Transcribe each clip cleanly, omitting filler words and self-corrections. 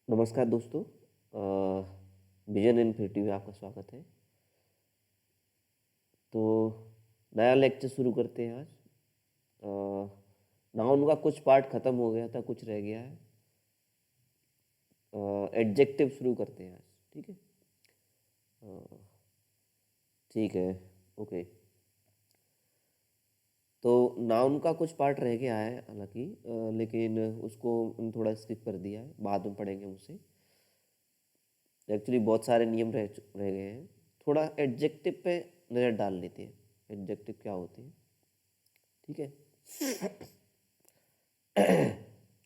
नमस्कार दोस्तों। Vision infinity में आपका स्वागत है। तो नया लेक्चर शुरू करते हैं आज। नाउन का कुछ पार्ट खत्म हो गया था, कुछ रह गया है। एडजेक्टिव शुरू करते हैं आज। ठीक है। अ, ठीक है। ओके। तो नाउन का कुछ पार्ट रह गया है हालांकि, लेकिन उसको मैंने थोड़ा स्किप कर दिया है, बाद में पढ़ेंगे उसे। एक्चुअली बहुत सारे नियम रह गए हैं। थोड़ा एडजेक्टिव पे नज़र डाल लेते हैं। एडजेक्टिव क्या होते हैं? ठीक है।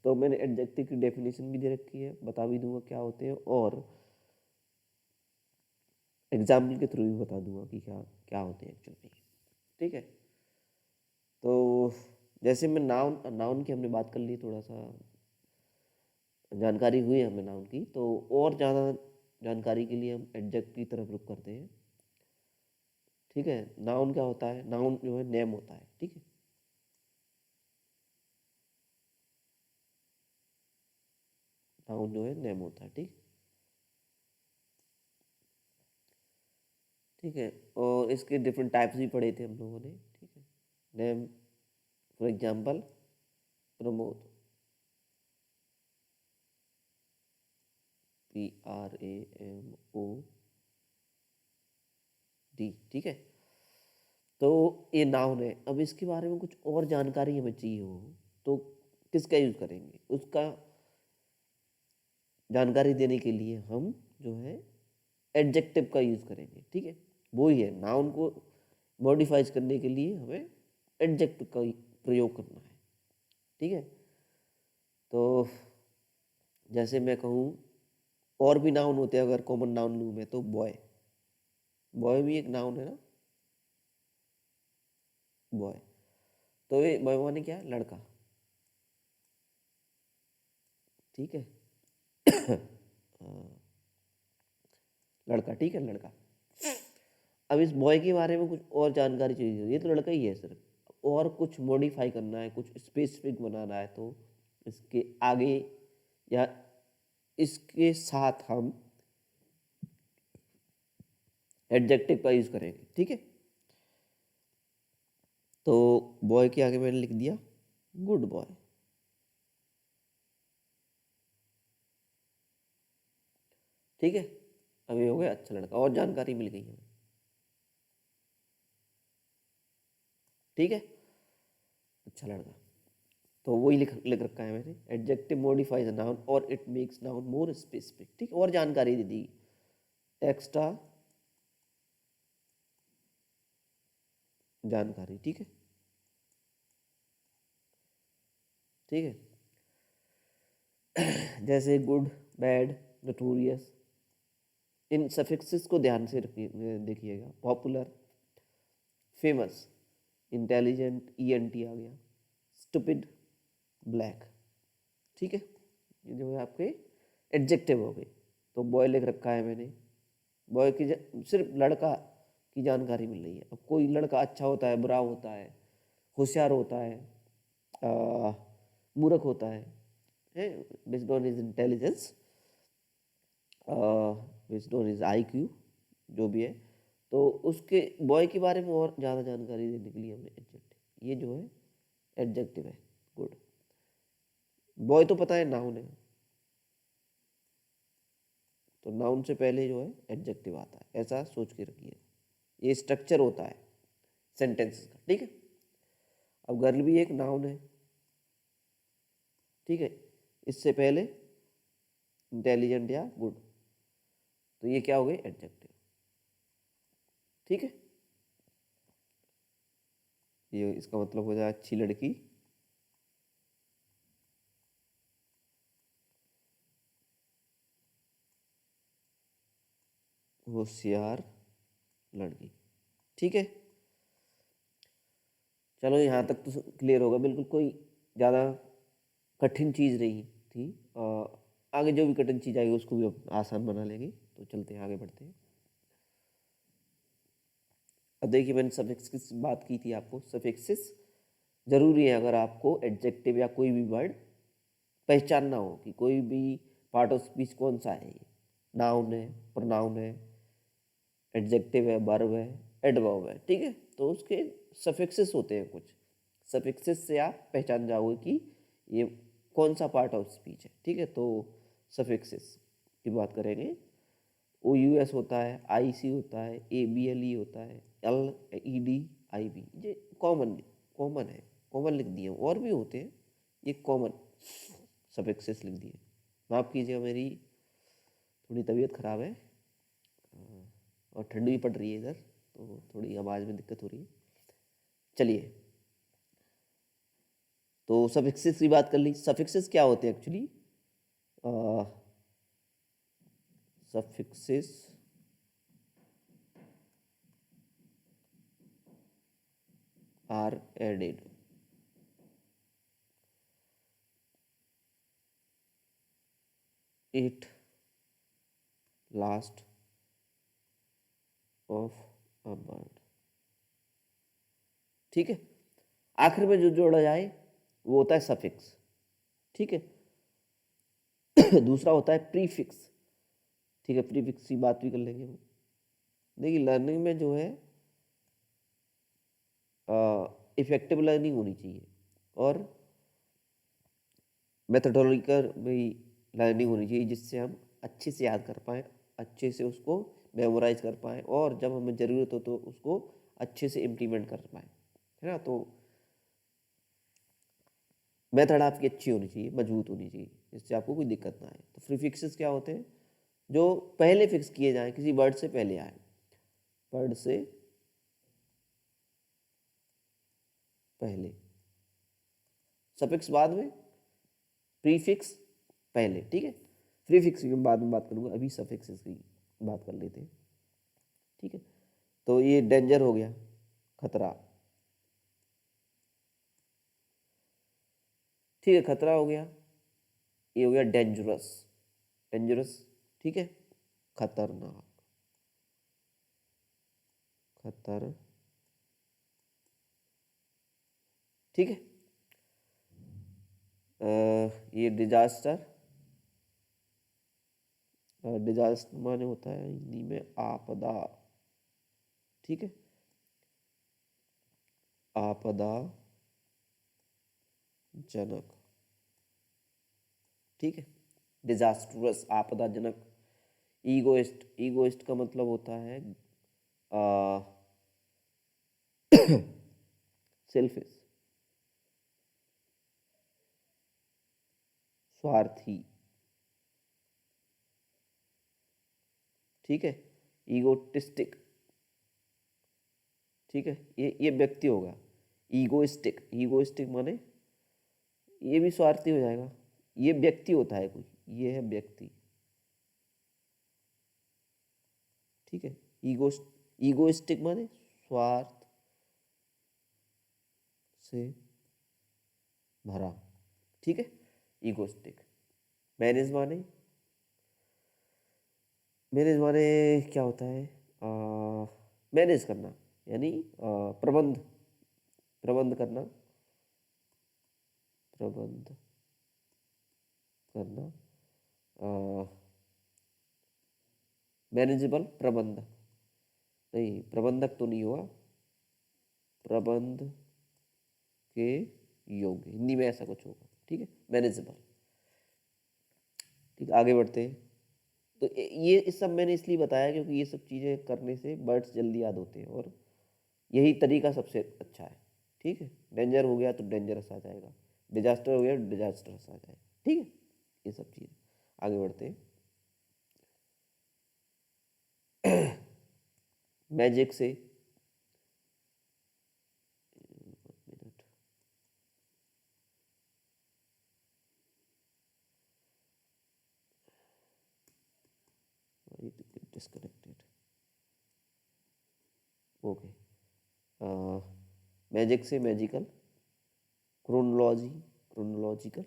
तो मैंने एडजेक्टिव की डेफिनेशन भी दे रखी है, बता भी दूंगा क्या होते हैं, और एग्जाम्पल के थ्रू भी बता दूंगा कि क्या क्या होते हैं एक्चुअल में। ठीक है। तो जैसे मैं नाउन नाउन की हमने बात कर ली, थोड़ा सा जानकारी हुई हमें नाउन की, तो और ज़्यादा जानकारी के लिए हम एडजेक्टिव की तरफ रुख करते हैं। ठीक है। नाउन क्या होता है? नाउन जो है नेम होता है। ठीक है। नाउन जो है नेम होता है। ठीक। ठीक है। और इसके डिफरेंट टाइप्स भी पढ़े थे हम लोगों ने। ठीक है। Name, for example Pramod, PRAMOD। ठीक है। तो ये नाउन है। अब इसके बारे में कुछ और जानकारी हमें चाहिए हो तो किसका यूज करेंगे? उसका जानकारी देने के लिए हम जो है एडजेक्टिव का यूज करेंगे। ठीक है। वो ही है, नाउन को मॉडिफाइज करने के लिए हमें एडजेक्टिव का प्रयोग करना है। ठीक है। तो जैसे मैं कहूँ, और भी नाउन होते हैं। अगर कॉमन नाउन लूँ मैं तो बॉय, बॉय भी एक नाउन है ना, बॉय। तो ये बॉय माने क्या? लड़का। ठीक है। लड़का। ठीक है, लड़का। अब इस बॉय के बारे में कुछ और जानकारी चाहिए। ये तो लड़का ही है सिर्फ, और कुछ मॉडिफाई करना है, कुछ स्पेसिफिक बनाना है, तो इसके आगे या इसके साथ हम एडजेक्टिव का यूज करेंगे। ठीक है। तो बॉय के आगे मैंने लिख दिया गुड बॉय। ठीक है। अब ये हो गया अच्छा लड़का, और जानकारी मिल गई हमें। ठीक है। अच्छा लड़का। तो वही लिख रखा है मैंने, एडजेक्टिव मॉडिफाइज अ नाउन और it makes noun more specific. ठीक, और जानकारी दे दी, एक्स्ट्रा जानकारी। ठीक है। ठीक है। जैसे गुड, बैड, नोटोरियस, इन सफिक्सेस को ध्यान से रखिए, देखिएगा। पॉपुलर, फेमस, इंटेलिजेंट, ENT आ गया, स्टूपिड, ब्लैक। ठीक है। ये जो है आपके एडजेक्टिव हो गए। तो बॉय लिख रखा है मैंने। बॉय की सिर्फ लड़का की जानकारी मिल रही है। अब कोई लड़का अच्छा होता है, बुरा होता है, होशियार होता है, मूर्ख होता है, based on his intelligence, based on his IQ, जो भी है। तो उसके बॉय के बारे में और ज़्यादा जानकारी देने के लिए हमने एडजेक्टिव, ये जो है एडजेक्टिव है। गुड। बॉय तो पता है नाउन है, तो नाउन से पहले जो है एडजेक्टिव आता है, ऐसा सोच के रखिए। ये स्ट्रक्चर होता है सेंटेंस का। ठीक है। अब गर्ल भी एक नाउन है। ठीक है। इससे पहले इंटेलिजेंट या गुड, तो ये क्या हो गए? एडजेक्टिव। ठीक है। ये इसका मतलब हो जाए अच्छी लड़की, होशियार लड़की। ठीक है। चलो यहाँ तक तो क्लियर होगा बिल्कुल, कोई ज़्यादा कठिन चीज़ नहीं थी। आगे जो भी कठिन चीज़ आएगी उसको भी हम आसान बना लेंगे। तो चलते हैं, आगे बढ़ते हैं। अब देखिए, मैंने सफिक्स की बात की थी आपको। सफिक्सेस जरूरी है अगर आपको एडजेक्टिव या कोई भी वर्ड पहचानना हो, कि कोई भी पार्ट ऑफ स्पीच कौन सा है? नाउन है, प्रोनाउन है, एडजेक्टिव है, वर्ब है, एडवर्ब है, ठीक है। तो उसके सफिक्सेस होते हैं कुछ, सफिक्सेस से आप पहचान जाओगे कि ये कौन सा पार्ट ऑफ स्पीच है, ठीक है। तो सफिक्सेस की बात करेंगे, ओ यू एस होता है, आई सी होता है, ए बी एल ई होता है, L E D I B, ये कॉमन कॉमन है, कॉमन लिख दिए। और भी होते हैं, ये कॉमन सफिक्सेस लिख दिए। माफ़ कीजिएगा, मेरी थोड़ी तबीयत ख़राब है और ठंड भी पड़ रही है इधर, तो थोड़ी आवाज़ में दिक्कत हो रही है। चलिए, तो सफिक्सेस की बात कर ली। सफिक्सेस क्या होते हैं actually? Suffixes are added at last of a word, ठीक है। आखिर में जो जोड़ा जाए वो होता है सफिक्स, ठीक है। दूसरा होता है प्रीफिक्स, ठीक है। प्रीफिक्स की बात भी कर लेंगे हम। देखिए, लर्निंग में जो है इफेक्टिव लर्निंग होनी चाहिए और मेथोडोलॉजिकल भी लर्निंग होनी चाहिए, जिससे हम अच्छे से याद कर पाएँ, अच्छे से उसको मेमोराइज कर पाएँ और जब हमें ज़रूरत हो तो उसको अच्छे से इम्प्लीमेंट कर पाएँ, है ना। तो मेथड आपकी अच्छी होनी चाहिए, मजबूत होनी चाहिए, जिससे आपको कोई दिक्कत ना आए। तो प्रीफिक्सेस क्या होते हैं? जो पहले फिक्स किए जाएँ, किसी वर्ड से पहले आए, वर्ड से पहले, सफिक्स बाद में, प्रीफिक्स पहले, ठीक है। प्रीफिक्स की बाद में बात करूँगा, अभी सफिक्सेस की बात कर लेते हैं, ठीक है। तो ये डेंजर हो गया, खतरा, ठीक है, खतरा हो गया। ये हो गया डेंजरस, डेंजरस, ठीक है, खतरनाक, खतर, ठीक है। ये डिजास्टर, डिजास्टर माने होता है हिंदी में आपदा, ठीक है, आपदा जनक, ठीक है। डिजास्टरस, आपदाजनक। ईगोइस्ट, ईगोइस्ट का मतलब होता है सेल्फिश, स्वार्थी, ठीक है। ईगोटिस्टिक, ठीक है, ये व्यक्ति होगा। ईगोइस्टिक, ईगोइस्टिक माने ये भी स्वार्थी हो जाएगा, ये व्यक्ति होता है कोई, ये है व्यक्ति, ठीक है। ईगोइस्टिक माने स्वार्थ से भरा, ठीक है, ईगोइस्टिक। मैनेज माने, मैनेज माने क्या होता है? मैनेज करना, यानी प्रबंध, प्रबंध करना, प्रबंध करना, मैनेजेबल, प्रबंध नहीं, प्रबंधक तो नहीं हुआ, प्रबंध के योग्य, हिंदी में ऐसा कुछ होगा, ठीक है, मैनेजेबल, ठीक। आगे बढ़ते हैं। तो ये सब मैंने इसलिए बताया क्योंकि ये सब चीज़ें करने से वर्ड्स जल्दी याद होते हैं और यही तरीका सबसे अच्छा है, ठीक है। डेंजर हो गया तो डेंजरस आ जाएगा, डिजास्टर हो गया डिजास्टरस आ जाएगा, ठीक है। ये सब चीज़, आगे बढ़ते हैं। मैजिक से, मिनट, डिस्कनेक्टेड, ओके। मैजिक से मैजिकल, क्रोनोलॉजी, क्रोनोलॉजिकल,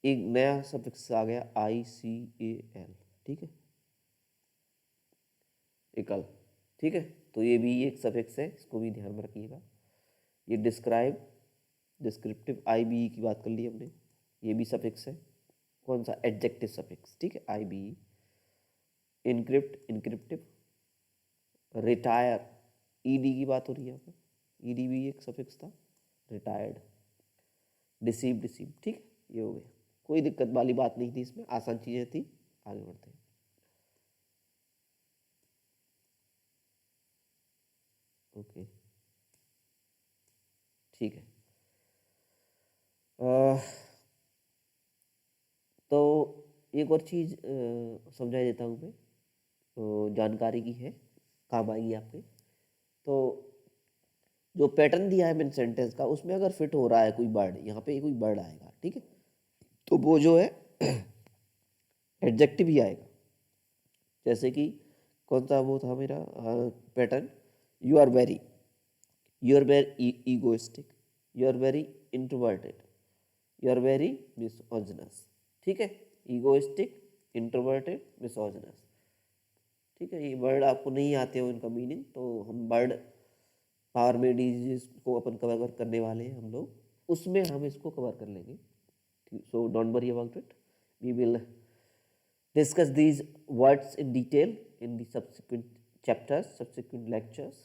एक नया सफिक्स आ गया ICAL, ठीक है, एकल, ठीक है। तो ये भी एक सफिक्स है, इसको भी ध्यान में रखिएगा। ये डिस्क्राइब, डिस्क्रिप्टिव आई बी ई की बात कर ली हमने, ये भी सफिक्स है, कौन सा, एडजेक्टिव सफिक्स, ठीक है, I V E. Encrypt, encryptive. Retire, ED की बात हो रही है यहाँ पे, ईडी भी एक सफिक्स था, रिटायर्ड। डिसीव, डिसीव, ठीक है, ये हो गया, कोई दिक्कत वाली बात नहीं थी इसमें, आसान चीजें थी। आगे बढ़ते हैं। ओके, ठीक है। तो एक और चीज़ समझा देता हूँ मैं, तो जानकारी की है, काम आएगी आपके। तो जो पैटर्न दिया है मैंने सेंटेंस का, उसमें अगर फिट हो रहा है कोई वर्ड, यहाँ पे कोई वर्ड आएगा, ठीक है, तो वो जो है एडजेक्टिव ही आएगा। जैसे कि कौन सा वो था मेरा pattern, you are very, you are very egoistic, you are very introverted, you are very misogynous, ठीक है, ईगोइस्टिक, इंट्रोवर्टेड, मिसोजिनस, ठीक है। ये वर्ड आपको नहीं आते हो इनका मीनिंग, तो हम वर्ड पावर में डिजीज को अपन कवर करने वाले हैं हम लोग, उसमें हम इसको कवर कर लेंगे। So don't worry about it, we will discuss these words in detail in the subsequent chapters, subsequent lectures.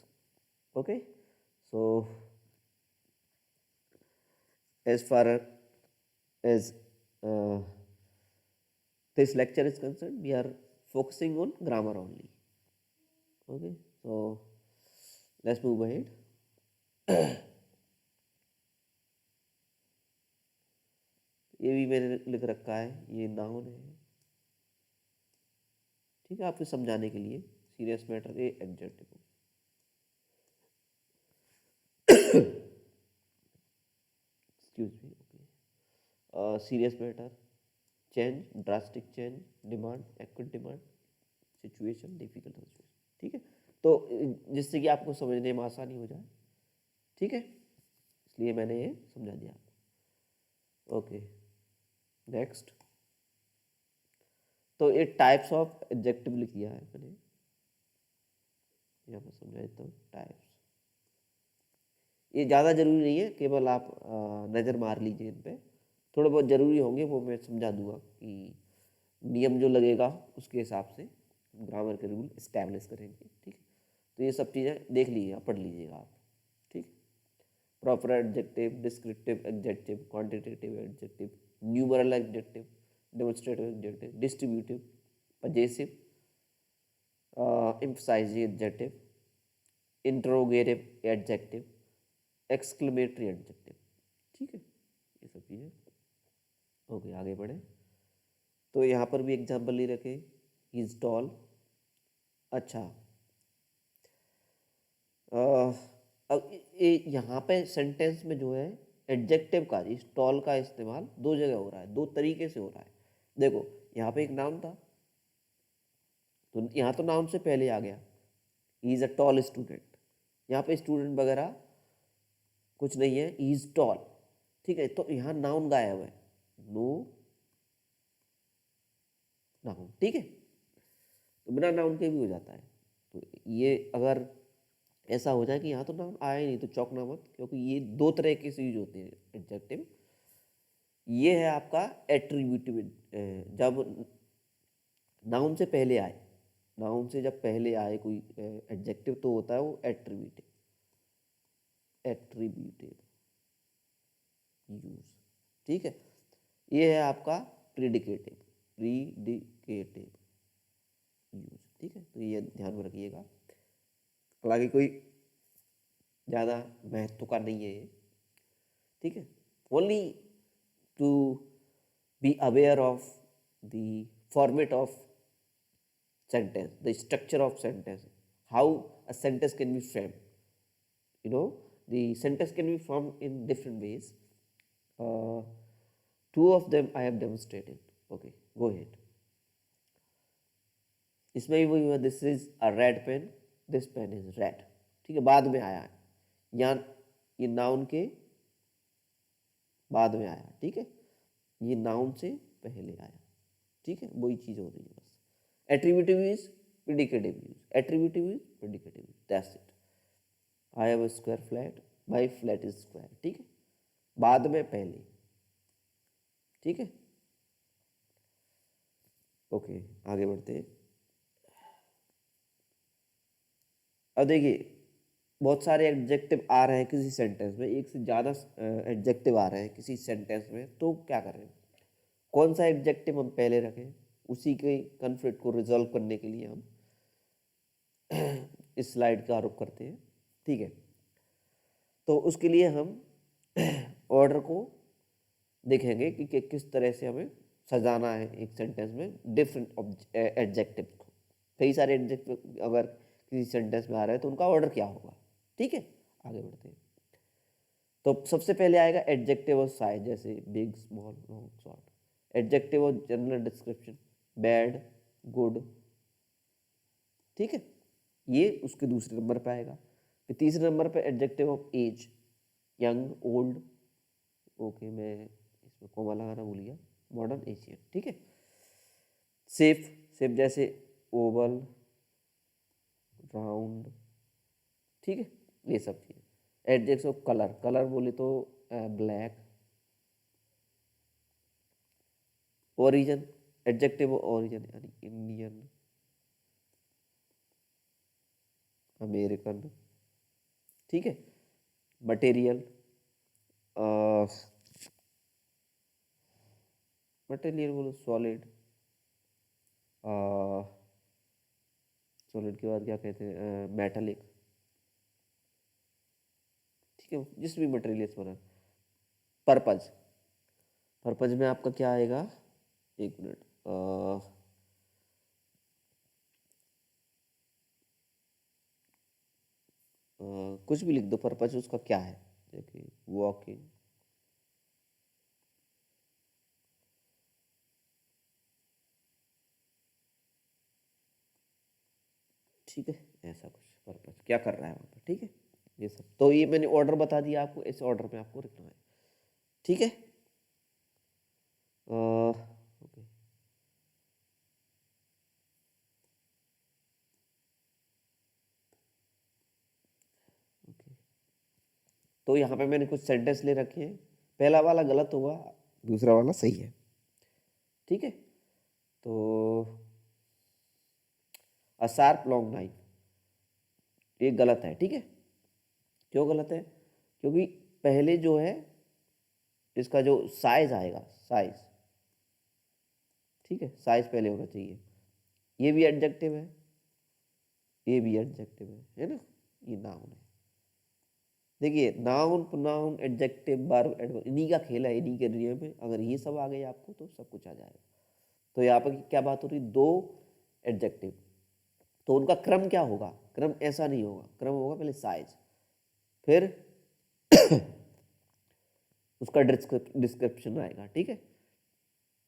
Okay, so as far as uh, this lecture is concerned, we are focusing on grammar only. Okay, so let's move ahead. ये भी मैंने लिख रखा है, ये noun है, ठीक है, आपको समझाने के लिए। सीरियस मैटर, ये adjective. Excuse me, okay. Serious matter, change, drastic change, demand, acute demand, situation, difficult situation, ठीक है। तो जिससे कि आपको समझने में आसानी हो जाए, ठीक है, इसलिए मैंने ये समझा दिया आपको। Okay, next. तो ये टाइप्स ऑफ एडजेक्टिव लिख लिया है मैंने, यहाँ पर समझा देता हूँ टाइप्स। ये ज़्यादा जरूरी नहीं है, केवल आप नज़र मार लीजिए इन पे, थोड़े बहुत ज़रूरी होंगे, वो मैं समझा दूंगा कि नियम जो लगेगा उसके हिसाब से ग्रामर के रूल इस्टेब्लिश करेंगे, ठीक है। तो ये सब चीज़ें देख लीजिएगा, पढ़ लीजिएगा आप, ठीक। Proper adjective, descriptive adjective, quantitative adjective, numeral adjective, demonstrative adjective, distributive, possessive, emphasising adjective, interrogative adjective, exclamatory adjective, ठीक है, ये सब चीज़ें। ओके, आगे बढ़े। तो यहाँ पर भी एग्जाम्पल ले रखे, इज टॉल। अच्छा, अब ये यहाँ पे सेंटेंस में जो है एडजेक्टिव का, इस टॉल का इस्तेमाल दो जगह हो रहा है, दो तरीके से हो रहा है। देखो, यहाँ पे एक नाउन था, तो यहाँ तो नाउन से पहले आ गया, he is a tall student. यहाँ पे स्टूडेंट वगैरह कुछ नहीं है, ही इज टॉल, ठीक है। तो यहाँ नाउन गायब है, नो नाउन, ठीक है, तो बिना नाउन के भी हो जाता है। तो ये अगर ऐसा हो जाए कि यहाँ तो नाउन आया ही नहीं, तो चौंकना मत, क्योंकि ये दो तरह के से यूज होते हैं एडजेक्टिव। ये है आपका एट्रीब्यूटिव, जब नाउन से पहले आए, नाउन से जब पहले आए कोई एडजेक्टिव, तो होता है वो एट्रीब्यूटिव, एट्रीब्यूटिव यूज, ठीक है। ये है आपका प्रीडिकेटिव, प्रीडिकेटिव यूज, ठीक है। तो ये ध्यान में रखिएगा, हालांकि कोई ज़्यादा महत्व का नहीं है ये, ठीक है। Only to be aware of the format of sentence, the structure of sentence, how a sentence can be framed. You know, the sentence can be formed in different ways. Two of them I have demonstrated. Okay, go ahead. इसमें भी वही हुआ, this is a red pen, this pen is red, ठीक है, बाद में आया है, यहाँ ये नाउन के बाद में आया, ठीक है, ये नाउन से पहले आया, ठीक है, वही चीज़ हो रही है बस। Attributive is predicative use, attributive is predicative use, that's it. I have a square flat, my flat is square, ठीक है, बाद में पहले। ठीक है, ओके आगे बढ़ते हैं। अब देखिए बहुत सारे एडजेक्टिव आ रहे हैं किसी सेंटेंस में, एक से ज़्यादा एडजेक्टिव आ रहे हैं किसी सेंटेंस में, तो क्या करें, कौन सा एडजेक्टिव हम पहले रखें, उसी के कन्फ्लिक्ट को रिजॉल्व करने के लिए हम इस स्लाइड का आरोप करते हैं। ठीक है, तो उसके लिए हम ऑर्डर को देखेंगे कि किस तरह से हमें सजाना है एक सेंटेंस में डिफरेंट एडजेक्टिव को। कई सारे एडजेक्टिव अगर किसी सेंटेंस में आ रहा है तो उनका ऑर्डर क्या होगा। ठीक है, आगे बढ़ते हैं। तो सबसे पहले आएगा एडजेक्टिव और साइज, जैसे big, small, long, short. Adjective और जनरल डिस्क्रिप्शन, बैड, गुड। ठीक है, ये उसके दूसरे नंबर पे आएगा। फिर तीसरे नंबर पे adjective of age, young, old. Okay, मैं इसमें कोमा लगाना भूल गया, मॉडर्न, एशियन। ठीक है, शेप, शेप जैसे ओवल, राउंड। ठीक है, ये सब चीज़। एडजेक्टिव ऑफ कलर, कलर बोले तो black. Origin, adjective of origin यानी इंडियन, अमेरिकन। ठीक है, मटेरियल, मटेरियल बोलो सॉलिड, सॉलिड के बाद क्या कहते हैं, मेटालिक। ठीक है, जिस भी मटेरियल से बना। पर्पज, पर्पज में आपका क्या आएगा, एक मिनट, कुछ भी लिख दो, पर्पज उसका क्या है। देखिए वॉकिंग, ठीक है, ऐसा कुछ पर्पज क्या कर रहा है वहाँ पर। ठीक है, ये सब तो ये मैंने ऑर्डर बता दिया आपको, इस ऑर्डर में आपको लिखना है। ठीक है, ओके, ओके। तो यहाँ पे मैंने कुछ सेंटेंस ले रखे हैं, पहला वाला गलत होगा, दूसरा वाला सही है। ठीक है, तो अ शार्प लॉन्ग नाइफ, ये गलत है। ठीक है, क्यों गलत है, क्योंकि पहले जो है इसका जो साइज आएगा, साइज। ठीक है, साइज पहले होना चाहिए। ये भी एडजेक्टिव है, ये भी एडजेक्टिव है ना, ये नाउन है। देखिए noun, pronoun, adjective, verb, adverb, इन्हीं का खेल है, इन्हीं के नियम में। अगर ये सब आ गए आपको तो सब कुछ आ जाएगा। तो यहाँ पर क्या बात हो रही, दो एडजेक्टिव, तो उनका क्रम क्या होगा, क्रम ऐसा नहीं होगा, क्रम होगा पहले साइज, फिर उसका डिस्क्रिप्शन आएगा। ठीक है,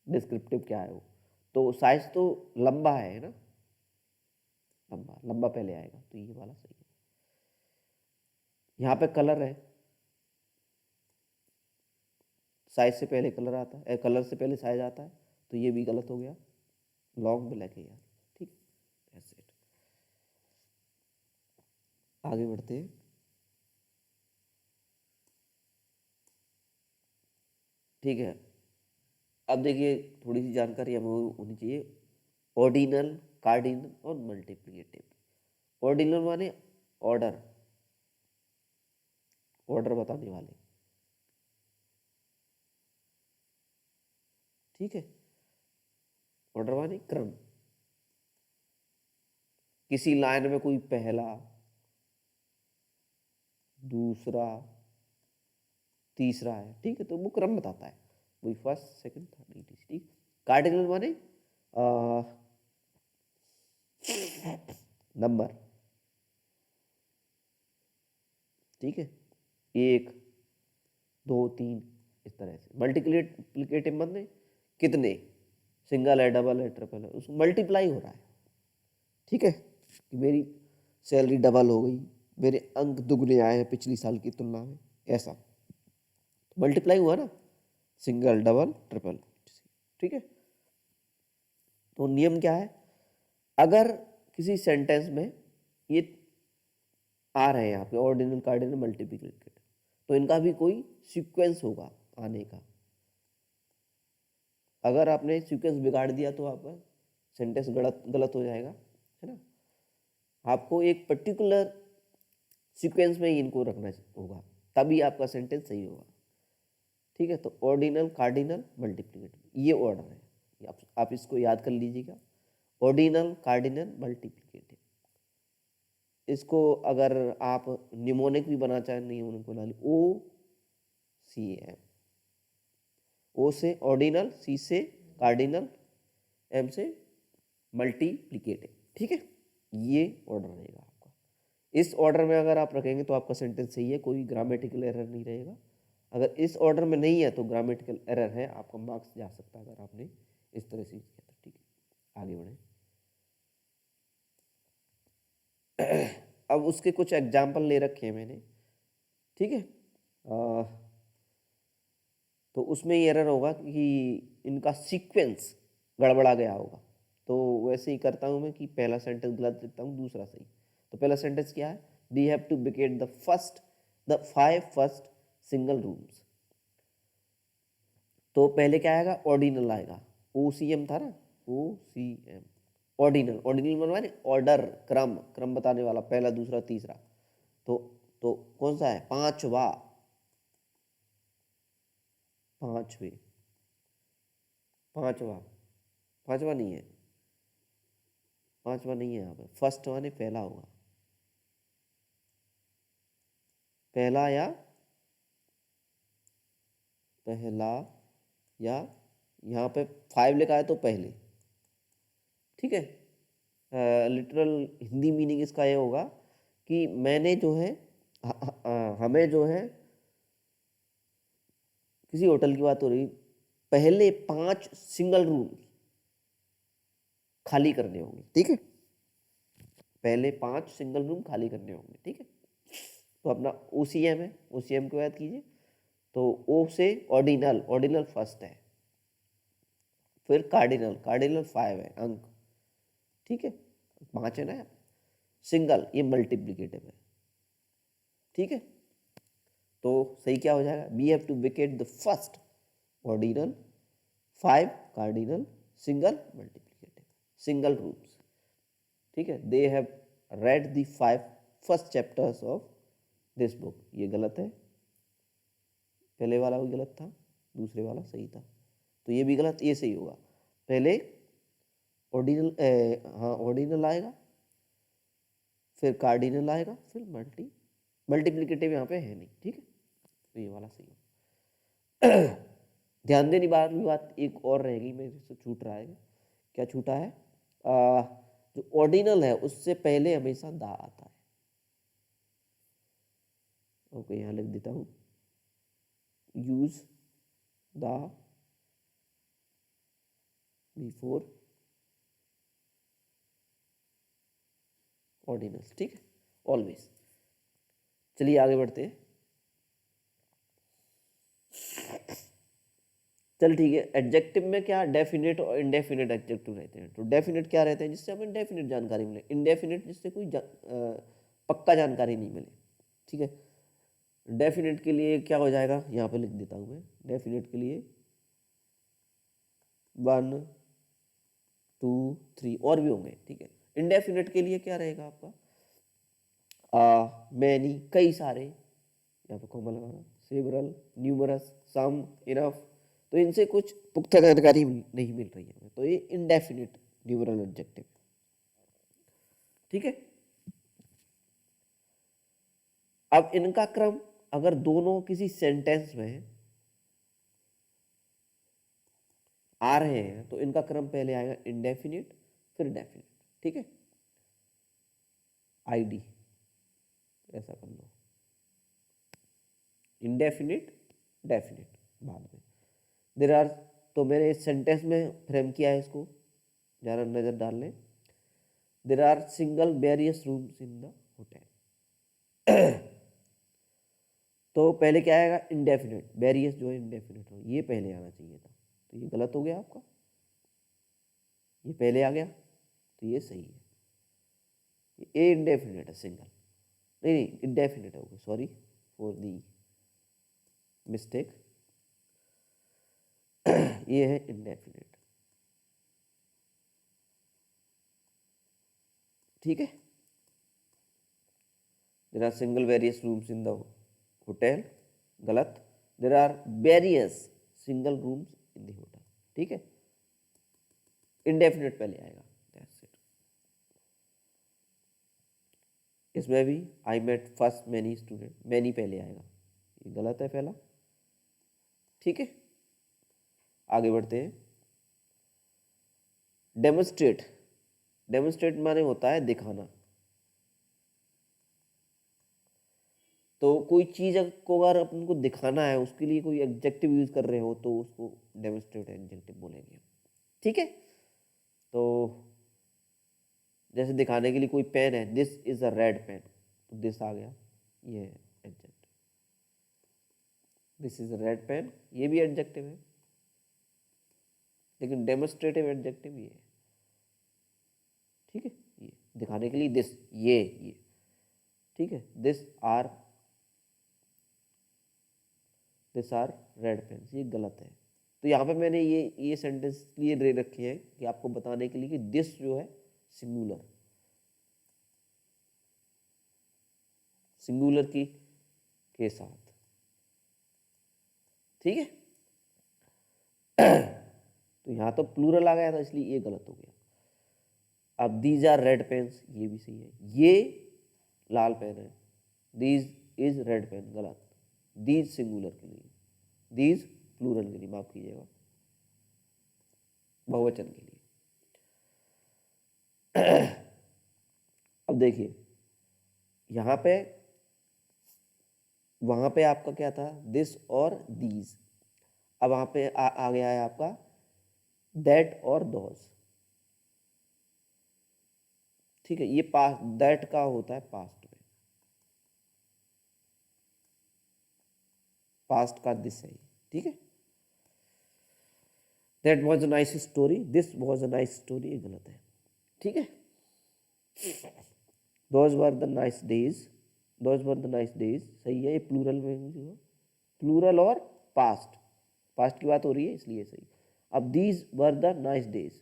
डिस्क्रिप्टिव क्या है वो, तो साइज तो लंबा है ना, लंबा लंबा पहले आएगा, तो ये वाला सही है। यहाँ पे कलर है, साइज से पहले कलर आता है, कलर से पहले साइज आता है, तो ये भी गलत हो गया, लॉन्ग ब्लैक है यार। ठीक, ऐसे आगे बढ़ते हैं। ठीक है, अब देखिए थोड़ी सी जानकारी हमें होनी चाहिए, ऑर्डिनल, कार्डिनल और मल्टीप्लिकेटिव। ऑर्डिनल माने ऑर्डर, ऑर्डर बताने वाले। ठीक है, ऑर्डर माने क्रम, किसी लाइन में कोई पहला, दूसरा, तीसरा है। ठीक है, तो वो क्रम बताता है, वही फर्स्ट, सेकंड, थर्ड, etc। ठीक, कार्डिनल माने नंबर। ठीक है, एक, दो, तीन, इस तरह से। मल्टीप्लिकेटिव माने कितने, सिंगल है, डबल है, ट्रिपल है, उसको मल्टीप्लाई हो रहा है। ठीक है, कि मेरी सैलरी डबल हो गई, मेरे अंक दुगने आए हैं पिछली साल की तुलना में, ऐसा मल्टीप्लाई हुआ ना, सिंगल, डबल, ट्रिपल। ठीक है, तो नियम क्या है, अगर किसी सेंटेंस में ये आ रहे हैं यहाँ पे ऑर्डिनल, कार्डिनल, मल्टीप्लिकेटिव, तो इनका भी कोई सीक्वेंस होगा आने का। अगर आपने सीक्वेंस बिगाड़ दिया तो आपका सेंटेंस गलत गलत हो जाएगा, है ना। आपको एक पर्टिकुलर सीक्वेंस में ही इनको रखना होगा, तभी आपका सेंटेंस सही होगा, ठीक है। तो ऑर्डिनल, कार्डिनल, मल्टीप्लिकेटिव, ये ऑर्डर है, आप इसको याद कर लीजिएगा। Ordinal, cardinal, multiplicative. इसको अगर आप निमोनिक भी बना चाहें, निमोनिक बना ली, OCM, O से ऑर्डिनल, C से कार्डिनल, M से मल्टीप्लिकेटिव, ठीक है। ये ऑर्डर रहेगा आपका। इस ऑर्डर में अगर आप रखेंगे तो आपका सेंटेंस सही है, कोई ग्रामेटिकल एरर नहीं रहेगा। अगर इस ऑर्डर में नहीं है तो ग्रामेटिकल एरर है, आपका मार्क्स जा सकता है अगर आपने इस तरह से किया तो, ठीक है। आगे बढ़े। अब उसके कुछ एग्जाम्पल ले रखे हैं मैंने, ठीक है। तो उसमें ये एरर होगा कि इनका सीक्वेंस गड़बड़ा गया होगा। तो वैसे ही करता हूँ मैं कि पहला सेंटेंस गलत लिखता हूँ, दूसरा सही। तो पहला सेंटेंस क्या है, we have to vacate the 5 first single rooms. तो पहले क्या आएगा, ऑर्डिनल आएगा, OCM था ना, OCM, ऑर्डिनल। ऑर्डिनल मनवाने ऑर्डर, क्रम, क्रम बताने वाला, पहला, दूसरा, तीसरा। तो कौन सा है, पांचवा, पांचवे, पांचवा, पांचवा नहीं है, पांचवा नहीं है यहाँ पे, फर्स्ट माने पहला होगा, पहला या पहला, या यहाँ पे 5 लिखा है तो पहले, ठीक है। लिटरल हिंदी मीनिंग इसका ये होगा कि मैंने जो है हमें जो है, किसी होटल की बात हो रही, पहले 5 सिंगल रूम खाली करने होंगे, ठीक है। पहले 5 सिंगल रूम खाली करने होंगे, ठीक है। तो अपना OCM है, OCM को याद कीजिए। तो O से ऑर्डिनल, ऑर्डिनल फर्स्ट है, फिर कार्डिनल, कार्डिनल 5 है अंक, ठीक है, 5 है ना। सिंगल, ये मल्टीप्लिकेटिव है, ठीक है। तो सही क्या हो जाएगा, we have to vacate the first ordinal, 5 cardinal, single multiplicative, single rooms, ठीक है। They have read the 5 first chapters of this book, ये गलत है, पहले वाला भी गलत था, दूसरे वाला सही था, तो ये भी गलत, ये सही होगा। पहले ऑर्डिनल, हाँ ऑर्डिनल आएगा, फिर कार्डिनल आएगा, फिर मल्टीप्लिकेटिव यहाँ पे है नहीं, ठीक है। तो ये वाला सही है। ध्यान देने वाली बात एक और रहेगी, मेरे से छूट रहा है, क्या छूटा है, जो ऑर्डिनल है उससे पहले हमेशा दा आता है। ओके, यहाँ लिख देता हूँ, यूज द बिफोर ऑर्डिनल्स, ठीक है, ऑलवेज। चलिए आगे बढ़ते हैं। चल ठीक है, एडजेक्टिव में क्या डेफिनेट और इंडेफिनेट एडजेक्टिव रहते हैं। तो डेफिनेट क्या रहते हैं, जिससे हमें डेफिनेट जानकारी मिले, इंडेफिनेट जिससे कोई पक्का जानकारी नहीं मिले, ठीक है। डेफिनेट के लिए क्या हो जाएगा, यहाँ पे लिख देता हूँ मैं, डेफिनेट के लिए 1 2 3 और भी होंगे, ठीक है। इंडेफिनेट के लिए क्या रहेगा आपका, मैनी, कई सारे, यहाँ पे कॉमा लगाना, सेवरल, न्यूमरस, सम, इनफ। तो इनसे कुछ पुख्ता जानकारी नहीं मिल रही है, तो ये इंडेफिनिट न्यूमरल एडजेक्टिव, ठीक है। अब इनका क्रम अगर दोनों किसी सेंटेंस में आ रहे हैं तो इनका क्रम पहले आएगा इंडेफिनिट, फिर डेफिनिट, ठीक है। ID ऐसा कर लो, इंडेफिनिट, डेफिनिट बाद में। देर आर, तो मैंने इस सेंटेंस में फ्रेम किया है इसको, जरा नजर डाल लें। There are single various rooms in the hotel. तो पहले क्या आएगा, इंडेफिनिट, वेरियस जो है इंडेफिनिट हो, ये पहले आना चाहिए था, तो ये गलत हो गया आपका, ये पहले आ गया, तो ये सही है। ये इंडेफिनिट है, सिंगल नहीं, इंडेफिनिट होगा, सॉरी फॉर दी मिस्टेक। ये है इंडेफिनिट। ठीक है। There are single various rooms in the hotel, गलत। There are various single rooms in the hotel. ठीक है, इंडेफिनिट पहले आएगा। That's it. इसमें भी I met first many student, many पहले आएगा, ये गलत है पहला। ठीक है, आगे बढ़ते हैं। डेमोन्स्ट्रेट, डेमोन्स्ट्रेट माने होता है दिखाना। तो कोई चीज को अगर अपन को दिखाना है, उसके लिए कोई एडजेक्टिव यूज कर रहे हो तो उसको डेमोन्स्ट्रेट एडजेक्टिव बोलेंगे। ठीक है, तो जैसे दिखाने के लिए कोई पेन है, this is a red pen, तो दिस आ गया, ये है adjective. This is a red pen, ये भी एडजेक्टिव है, लेकिन डेमोन्स्ट्रेटिव एडजेक्टिव ये है। ठीक है, ये दिखाने के लिए दिस, ये ठीक है। दिस आर रेड पेन्स, ये गलत है। तो यहाँ पे मैंने ये सेंटेंस लिए दे रखे हैं कि आपको बताने के लिए कि दिस जो है सिंगुलर, सिंगुलर की के साथ। ठीक है, तो यहाँ तो प्लूरल आ गया था, इसलिए ये गलत हो गया। अब दीज आर रेड पेन्स, ये भी सही है। ये लाल पेन है, दीज इज रेड पेन, गलत। दीज सिंगुलर के लिए, दीज प्लूरल के लिए, माफ कीजिएगा, बहुवचन के लिए। अब देखिए यहाँ पे, वहां पे आपका क्या था, दिस और दीज। अब वहां पे आ गया है आपका दैट और दोज। ठीक है, ये पास्ट, दैट का होता है पास्ट में, पास्ट का दिस है। ठीक है, that was a nice story, this was a nice story, ये गलत है। ठीक है, those were the nice days, those were the nice days सही है, ये प्लूरल में, प्लूरल और पास्ट, पास्ट की बात हो रही है इसलिए सही। अब these were the nice days,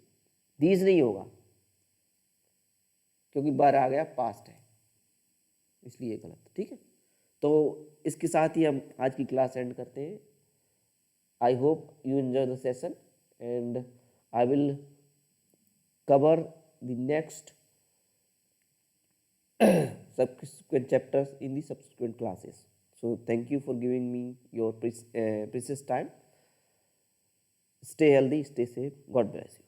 these नहीं होगा क्योंकि बर आ गया, पास्ट है, इसलिए गलत। ठीक है, तो इसके साथ ही हम आज की क्लास एंड करते हैं। I hope you enjoy the session and I will cover the next subsequent chapters in the subsequent classes. So thank you for giving me your precious time. Stay healthy, stay safe. God bless you.